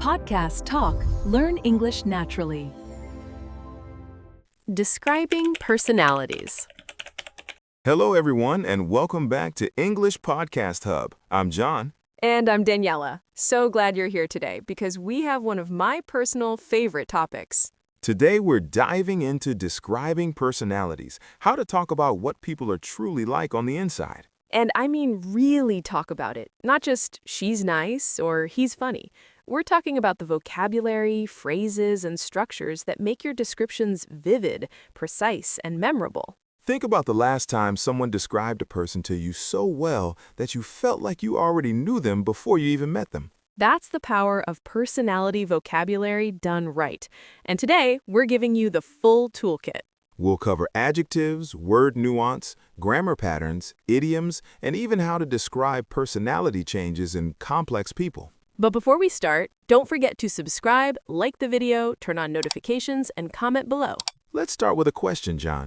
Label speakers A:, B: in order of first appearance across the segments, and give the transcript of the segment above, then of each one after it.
A: Podcast Talk. Learn English naturally.
B: Describing personalities.
C: Hello, everyone, and welcome back to English Podcast Hub. I'm John.
B: And I'm Daniela. So glad you're here today because we have one of my personal favorite topics.
C: Today, we're diving into describing personalities, how to talk about what people are truly like on the inside.
B: And I mean really talk about it, not just she's nice or he's funny. We're talking about the vocabulary, phrases, and structures that make your descriptions vivid, precise, and memorable.
C: Think about the last time someone described a person to you so well that you felt like you already knew them before you even met them.
B: That's the power of personality vocabulary done right. And today, we're giving you the full toolkit.
C: We'll cover adjectives, word nuance, grammar patterns, idioms, and even how to describe personality changes in complex people.
B: But before we start, don't forget to subscribe, like the video, turn on notifications, and comment below.
C: Let's start with a question, John.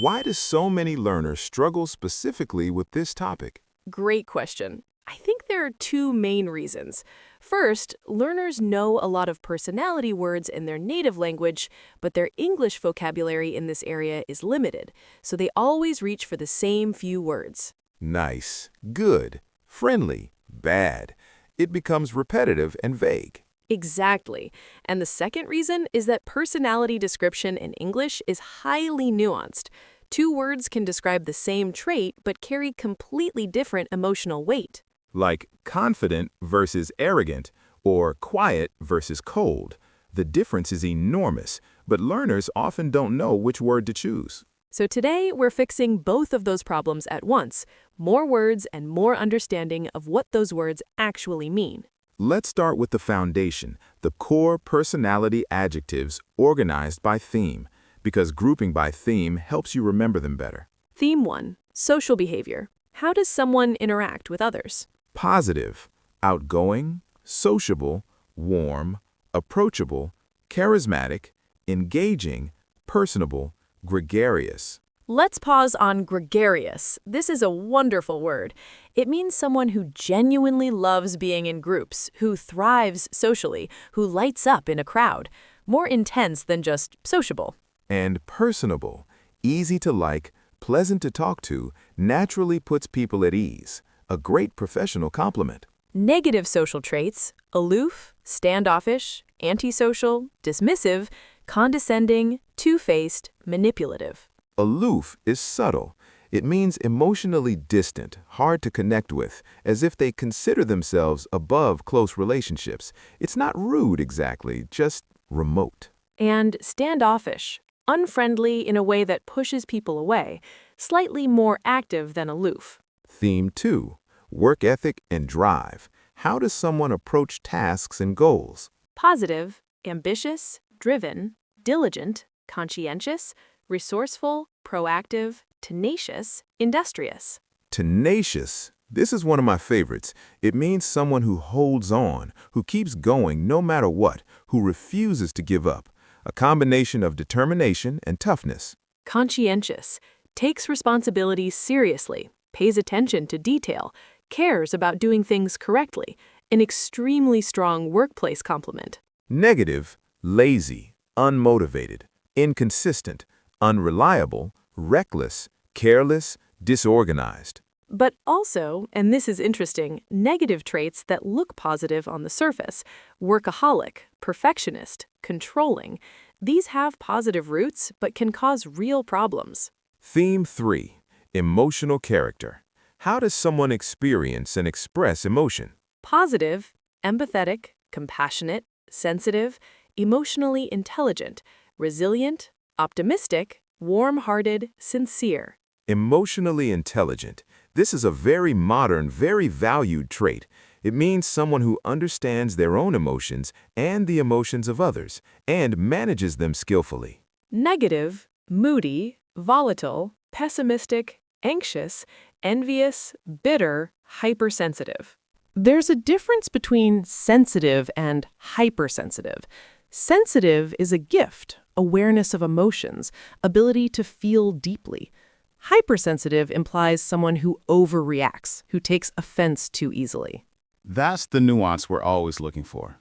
C: Why do so many learners struggle specifically with this topic?
B: Great question. I think there are two main reasons. First, learners know a lot of personality words in their native language, but their English vocabulary in this area is limited, so they always reach for the same few words.
C: Nice, good, friendly, bad. It becomes repetitive and vague.
B: Exactly. And the second reason is that personality description in English is highly nuanced. Two words can describe the same trait but carry completely different emotional weight.
C: Like confident versus arrogant, or quiet versus cold. The difference is enormous, but learners often don't know which word to choose.
B: So today, we're fixing both of those problems at once. More words and more understanding of what those words actually mean.
C: Let's start with the foundation, the core personality adjectives organized by theme, because grouping by theme helps you remember them better.
B: Theme 1, social behavior. How does someone interact with others?
C: Positive, outgoing, sociable, warm, approachable, charismatic, engaging, personable, gregarious.
B: Let's pause on gregarious. This is a wonderful word. It means someone who genuinely loves being in groups, who thrives socially, who lights up in a crowd. More intense than just sociable.
C: And personable, easy to like, pleasant to talk to, naturally puts people at ease. A great professional compliment.
B: Negative social traits: aloof, standoffish, antisocial, dismissive, condescending, two-faced, manipulative.
C: Aloof is subtle. It means emotionally distant, hard to connect with, as if they consider themselves above close relationships. It's not rude exactly, just remote.
B: And standoffish, unfriendly in a way that pushes people away, slightly more active than aloof.
C: Theme 2, work ethic and drive. How does someone approach tasks and goals?
B: Positive, ambitious, driven, diligent, conscientious, resourceful, proactive, tenacious, industrious.
C: Tenacious. This is one of my favorites. It means someone who holds on, who keeps going no matter what, who refuses to give up. A combination of determination and toughness.
B: Conscientious, takes responsibility seriously, pays attention to detail, cares about doing things correctly. An extremely strong workplace compliment.
C: Negative, lazy, unmotivated, inconsistent, unreliable, reckless, careless, disorganized.
B: But also, and this is interesting, negative traits that look positive on the surface. Workaholic, perfectionist, controlling. These have positive roots but can cause real problems.
C: Theme 3, emotional character. How does someone experience and express emotion?
B: Positive, empathetic, compassionate, sensitive, emotionally intelligent, resilient, optimistic, warm-hearted, sincere.
C: Emotionally intelligent. This is a very modern, very valued trait. It means someone who understands their own emotions and the emotions of others, and manages them skillfully.
B: Negative, moody, volatile, pessimistic, anxious, envious, bitter, hypersensitive. There's a difference between sensitive and hypersensitive. Sensitive is a gift, awareness of emotions, ability to feel deeply. Hypersensitive implies someone who overreacts, who takes offense too easily.
D: That's the nuance we're always looking for.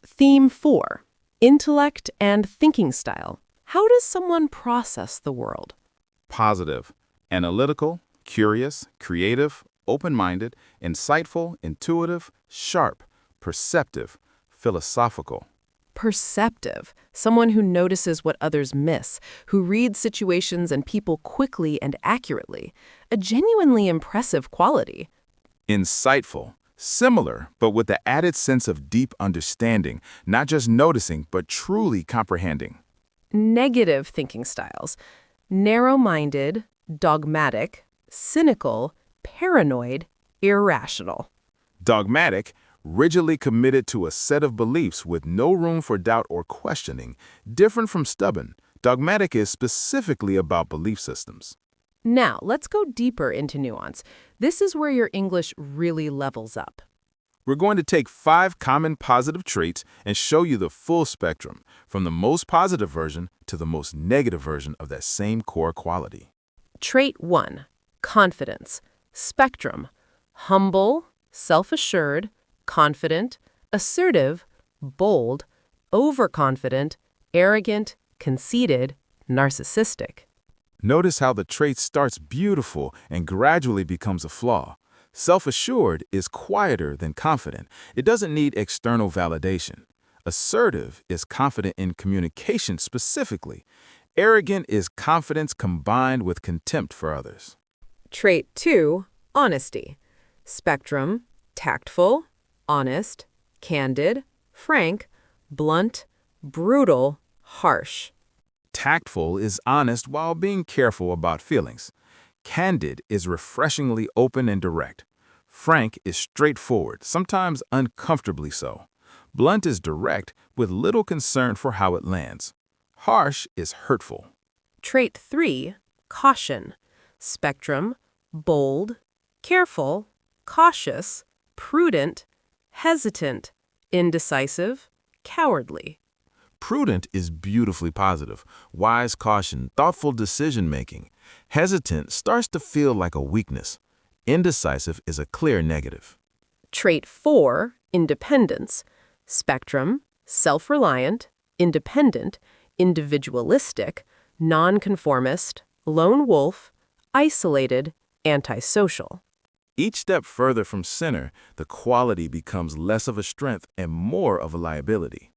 B: Theme 4. Intellect and thinking style. How does someone process the world?
D: Positive, analytical, curious, creative, open-minded, insightful, intuitive, sharp, perceptive, philosophical.
B: Perceptive. Someone who notices what others miss, who reads situations and people quickly and accurately. A genuinely impressive quality.
D: Insightful, similar, but with the added sense of deep understanding, not just noticing, but truly comprehending.
B: Negative thinking styles. Narrow-minded, dogmatic, cynical, paranoid, irrational.
D: Dogmatic, rigidly committed to a set of beliefs with no room for doubt or questioning. Different from stubborn, dogmatic is specifically about belief systems.
B: Now, let's go deeper into nuance. This is where your English really levels up.
D: We're going to take 5 common positive traits and show you the full spectrum, from the most positive version to the most negative version of that same core quality.
B: Trait 1. Confidence. Spectrum. Humble, self-assured, confident, assertive, bold, overconfident, arrogant, conceited, narcissistic.
D: Notice how the trait starts beautiful and gradually becomes a flaw. Self-assured is quieter than confident. It doesn't need external validation. Assertive is confident in communication specifically. Arrogant is confidence combined with contempt for others.
B: Trait 2. Honesty. Spectrum. Tactful, honest, candid, frank, blunt, brutal, harsh.
D: Tactful is honest while being careful about feelings. Candid is refreshingly open and direct. Frank is straightforward, sometimes uncomfortably so. Blunt is direct, with little concern for how it lands. Harsh is hurtful.
B: Trait 3. Caution. Spectrum. Bold, careful, cautious, prudent, hesitant, indecisive, cowardly.
D: Prudent is beautifully positive. Wise caution, thoughtful decision-making. Hesitant starts to feel like a weakness. Indecisive is a clear negative.
B: Trait 4. Independence. Spectrum. Self-reliant, independent, individualistic, nonconformist, lone wolf, isolated, antisocial.
D: Each step further from center, the quality becomes less of a strength and more of a liability.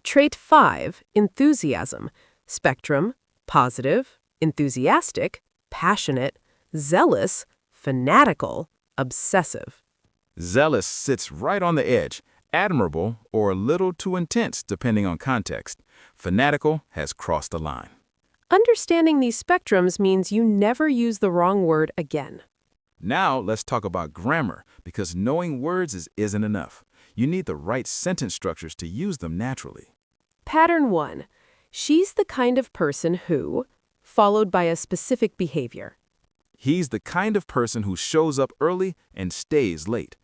B: Trait 5. Enthusiasm. Spectrum. Positive, enthusiastic, passionate, zealous, fanatical, obsessive.
D: Zealous sits right on the edge, admirable or a little too intense depending on context. Fanatical has crossed the line.
B: Understanding these spectrums means you never use the wrong word again.
D: Now let's talk about grammar, because knowing words isn't enough. You need the right sentence structures to use them naturally.
B: Pattern 1. She's the kind of person who, followed by a specific behavior.
D: He's the kind of person who shows up early and stays late.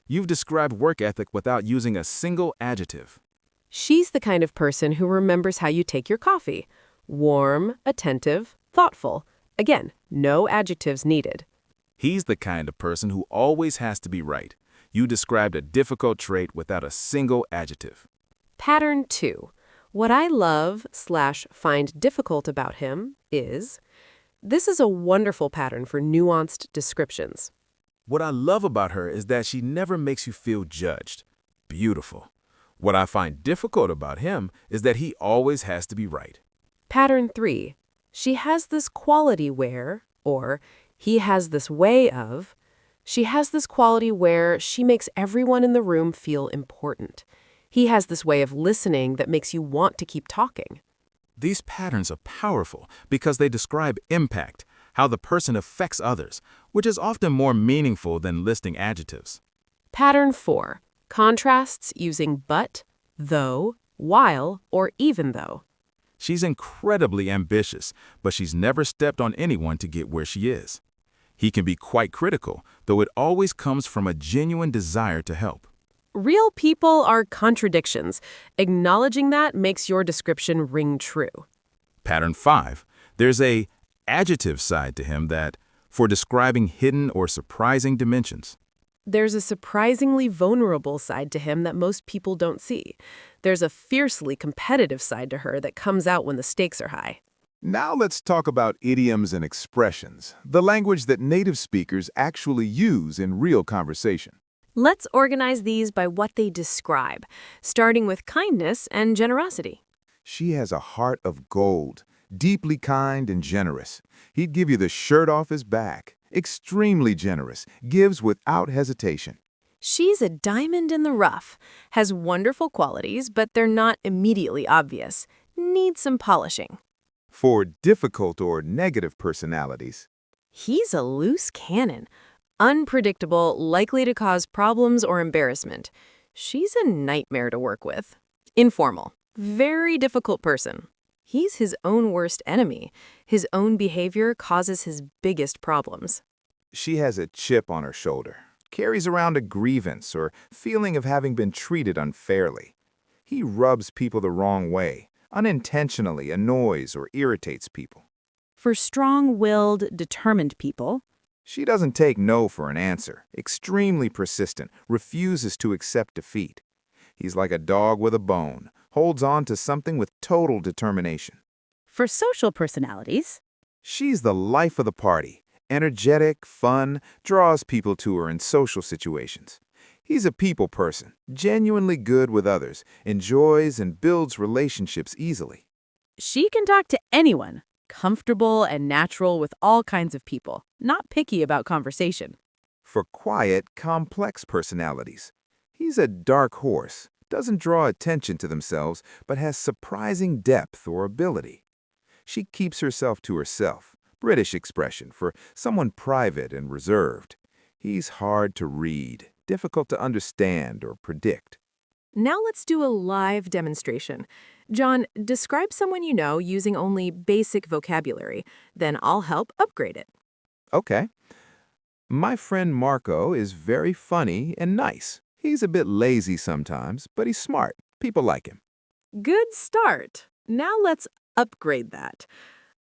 D: You've described work ethic without using a single adjective.
B: She's the kind of person who remembers how you take your coffee. Warm, attentive, thoughtful. Again, no adjectives needed.
D: He's the kind of person who always has to be right. You described a difficult trait without a single adjective.
B: Pattern 2. What I love/find difficult about him is... This is a wonderful pattern for nuanced descriptions.
D: What I love about her is that she never makes you feel judged. Beautiful. What I find difficult about him is that he always has to be right.
B: Pattern 3. She has this quality where, or he has this way of, she has this quality where she makes everyone in the room feel important. He has this way of listening that makes you want to keep talking.
D: These patterns are powerful because they describe impact, how the person affects others, which is often more meaningful than listing adjectives.
B: Pattern 4. Contrasts using but, though, while, or even though.
D: She's incredibly ambitious, but she's never stepped on anyone to get where she is. He can be quite critical, though it always comes from a genuine desire to help.
B: Real people are contradictions. Acknowledging that makes your description ring true.
D: Pattern 5. There's a adjective side to him that, for describing hidden or surprising dimensions.
B: There's a surprisingly vulnerable side to him that most people don't see. There's a fiercely competitive side to her that comes out when the stakes are high.
D: Now let's talk about idioms and expressions, the language that native speakers actually use in real conversation.
B: Let's organize these by what they describe, starting with kindness and generosity.
D: She has a heart of gold, deeply kind and generous. He'd give you the shirt off his back. Extremely generous, gives without hesitation.
B: She's a diamond in the rough, has wonderful qualities, but they're not immediately obvious. Need some polishing.
D: For difficult or negative personalities,
B: He's a loose cannon, unpredictable, likely to cause problems or embarrassment. She's a nightmare to work with. Informal, very difficult person. He's his own worst enemy. His own behavior causes his biggest problems.
D: she has a chip on her shoulder, carries around a grievance or feeling of having been treated unfairly. He rubs people the wrong way, unintentionally annoys or irritates people.
A: For strong-willed, determined people,
D: She doesn't take no for an answer, extremely persistent, refuses to accept defeat. He's like a dog with a bone, holds on to something with total determination.
A: for social personalities,
D: She's the life of the party, energetic, fun, draws people to her in social situations. He's a people person, genuinely good with others, enjoys and builds relationships easily.
A: she can talk to anyone, comfortable and natural with all kinds of people, not picky about conversation.
D: For quiet, complex personalities, he's a dark horse, doesn't draw attention to themselves, but has surprising depth or ability. She keeps herself to herself, British expression for someone private and reserved. He's hard to read, difficult to understand or predict.
B: Now let's do a live demonstration. John, describe someone you know using only basic vocabulary. Then I'll help upgrade it.
D: Okay. My friend Marco is very funny and nice. He's a bit lazy sometimes, but he's smart. People like him.
B: Good start. Now let's upgrade that.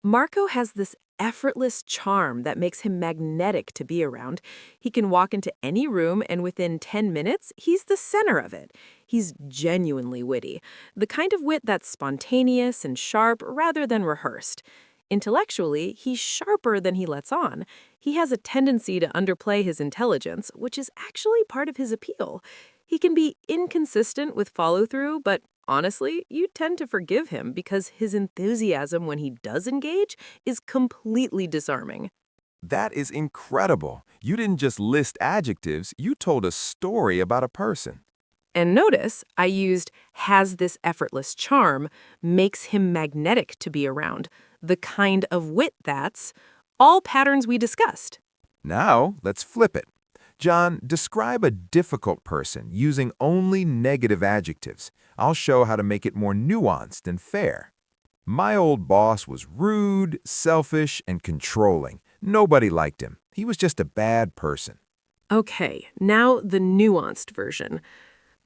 B: Marco has this effortless charm that makes him magnetic to be around. He can walk into any room and within 10 minutes, he's the center of it. He's genuinely witty, the kind of wit that's spontaneous and sharp rather than rehearsed. Intellectually, he's sharper than he lets on. He has a tendency to underplay his intelligence, which is actually part of his appeal. He can be inconsistent with follow-through, but honestly, you tend to forgive him because his enthusiasm when he does engage is completely disarming.
E: That is incredible. You didn't just list adjectives, you told a story about a person.
B: And notice, I used has this effortless charm, makes him magnetic to be around, the kind of wit that's all patterns we discussed.
E: Now, let's flip it. John, describe a difficult person using only negative adjectives. I'll show how to make it more nuanced and fair. My old boss was rude, selfish, and controlling. Nobody liked him. He was just a bad person.
B: Okay, now the nuanced version.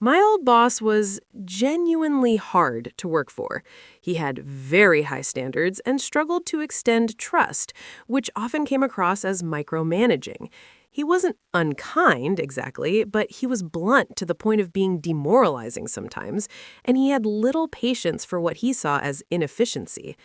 B: My old boss was genuinely hard to work for. He had very high standards and struggled to extend trust, which often came across as micromanaging. He wasn't unkind, exactly, but he was blunt to the point of being demoralizing sometimes, and he had little patience for what he saw as inefficiency.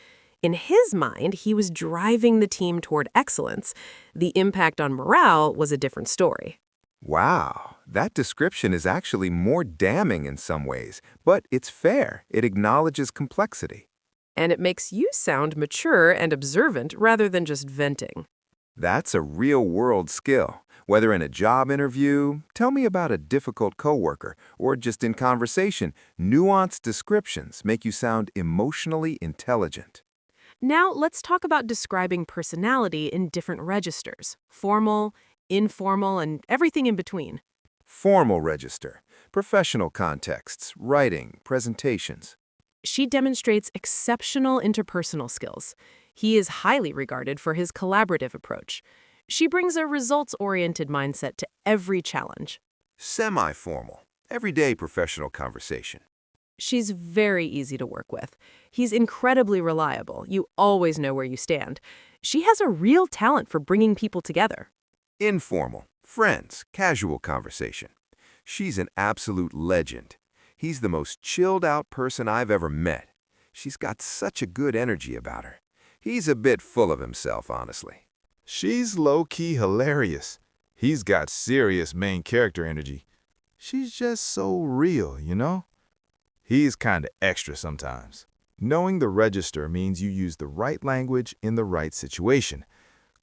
B: In his mind, he was driving the team toward excellence. The impact on morale was a different story.
E: Wow, that description is actually more damning in some ways, but it's fair. It acknowledges complexity.
B: And it makes you sound mature and observant rather than just venting.
E: That's a real-world skill. Whether in a job interview, tell me about a difficult coworker, or just in conversation, nuanced descriptions make you sound emotionally intelligent.
B: Now let's talk about describing personality in different registers: formal, informal, and everything in between.
E: Formal register, professional contexts, writing, presentations.
B: She demonstrates exceptional interpersonal skills. He is highly regarded for his collaborative approach. She brings a results-oriented mindset to every challenge.
E: Semi-formal, everyday professional conversation.
B: She's very easy to work with. He's incredibly reliable. You always know where you stand. She has a real talent for bringing people together.
E: Informal, Friends, casual conversation. She's an absolute legend. He's the most chilled-out person I've ever met. She's got such a good energy about her. He's a bit full of himself, honestly.
D: She's low-key hilarious. He's got serious main character energy. She's just so real, you know? He's kinda extra sometimes. Knowing the register means you use the right language in the right situation.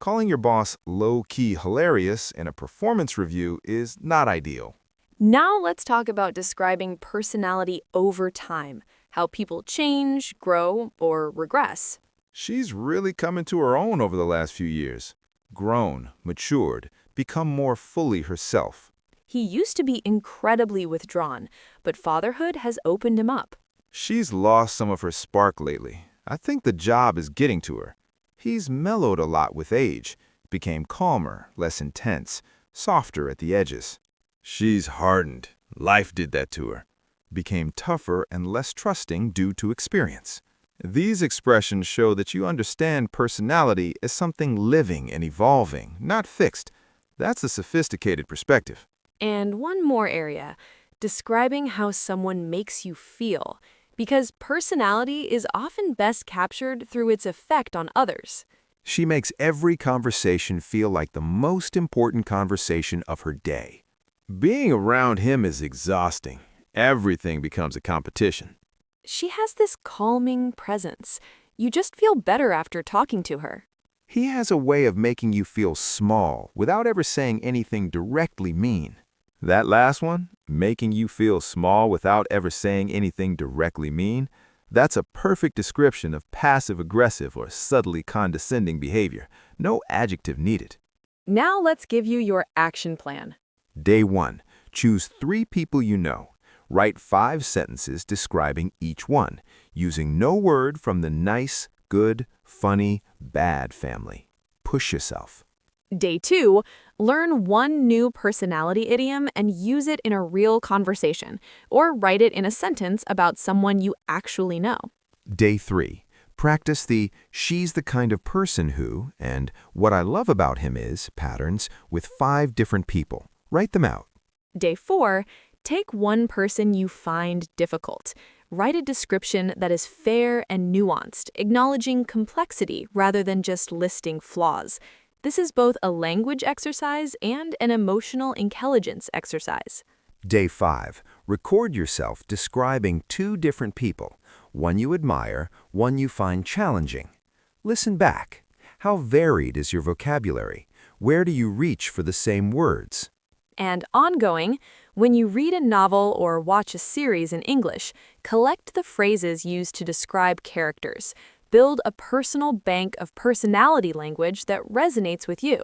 D: Calling your boss low-key hilarious in a performance review is not ideal.
B: Now let's talk about describing personality over time, how people change, grow, or regress.
D: She's really come into her own over the last few years. Grown, matured, become more fully herself.
B: He used to be incredibly withdrawn, but fatherhood has opened him up.
D: She's lost some of her spark lately. I think the job is getting to her. He's mellowed a lot with age, became calmer, less intense, softer at the edges. She's hardened. Life did that to her. Became tougher and less trusting due to experience. These expressions show that you understand personality as something living and evolving, not fixed. That's a sophisticated perspective.
B: And one more area, describing how someone makes you feel, because personality is often best captured through its effect on others.
E: She makes every conversation feel like the most important conversation of her day.
D: Being around him is exhausting. Everything becomes a competition.
B: She has this calming presence. You just feel better after talking to her.
E: He has a way of making you feel small without ever saying anything directly mean.
D: That last one, making you feel small without ever saying anything directly mean, that's a perfect description of passive-aggressive or subtly condescending behavior. No adjective needed.
B: Now let's give you your action plan.
E: Day 1. Choose 3 people you know. Write 5 sentences describing each one, using no word from the nice, good, funny, bad family. Push yourself.
B: Day 2, learn one new personality idiom and use it in a real conversation, or write it in a sentence about someone you actually know.
E: Day 3. Practice the "she's the kind of person who" and "what I love about him is" patterns with 5 different people. Write them out.
B: Day 4, take one person you find difficult. Write a description that is fair and nuanced, acknowledging complexity rather than just listing flaws. This is both a language exercise and an emotional intelligence exercise.
E: Day 5. Record yourself describing 2 different people, one you admire, one you find challenging. Listen back. How varied is your vocabulary? Where do you reach for the same words?
B: And ongoing, when you read a novel or watch a series in English, collect the phrases used to describe characters. Build a personal bank of personality language that resonates with you.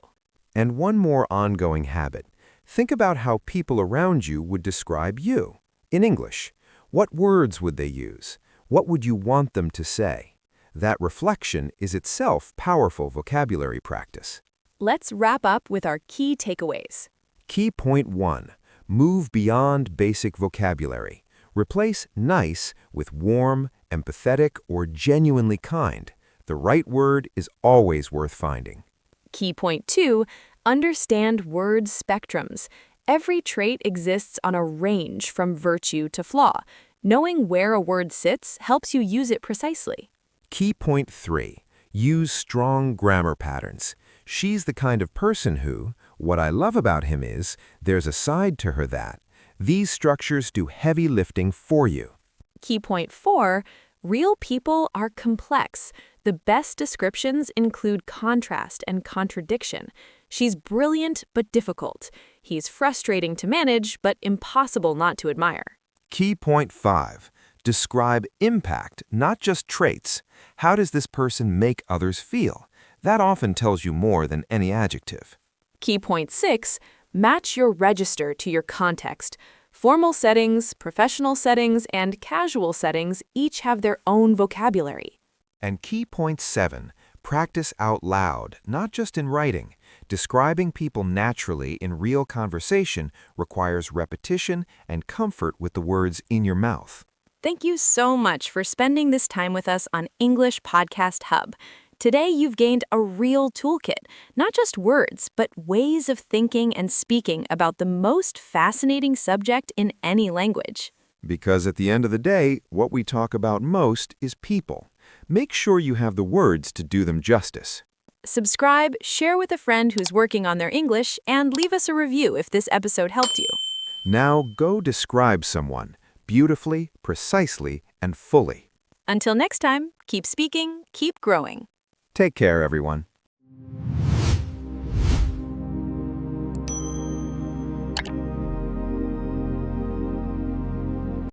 E: And one more ongoing habit. Think about how people around you would describe you. In English, what words would they use? What would you want them to say? That reflection is itself powerful vocabulary practice.
B: Let's wrap up with our key takeaways.
E: Key point 1. Move beyond basic vocabulary. Replace nice with warm, empathetic, or genuinely kind. The right word is always worth finding.
B: Key point 2, understand word spectrums. Every trait exists on a range from virtue to flaw. Knowing where a word sits helps you use it precisely.
E: Key point 3, use strong grammar patterns. She's the kind of person who, what I love about him is, there's a side to her that. These structures do heavy lifting for you.
B: Key point 4, real people are complex. The best descriptions include contrast and contradiction. She's brilliant but difficult. He's frustrating to manage but impossible not to admire.
E: Key point 5, describe impact, not just traits. How does this person make others feel? That often tells you more than any adjective.
B: Key point 6, match your register to your context. Formal settings, professional settings, and casual settings each have their own vocabulary.
E: And key point 7, practice out loud, not just in writing. Describing people naturally in real conversation requires repetition and comfort with the words in your mouth.
B: Thank you so much for spending this time with us on English Podcast Hub. Today, you've gained a real toolkit, not just words, but ways of thinking and speaking about the most fascinating subject in any language.
E: Because at the end of the day, what we talk about most is people. Make sure you have the words to do them justice.
B: Subscribe, share with a friend who's working on their English, and leave us a review if this episode helped you.
E: Now go describe someone beautifully, precisely, and fully.
B: Until next time, keep speaking, keep growing.
E: Take care, everyone.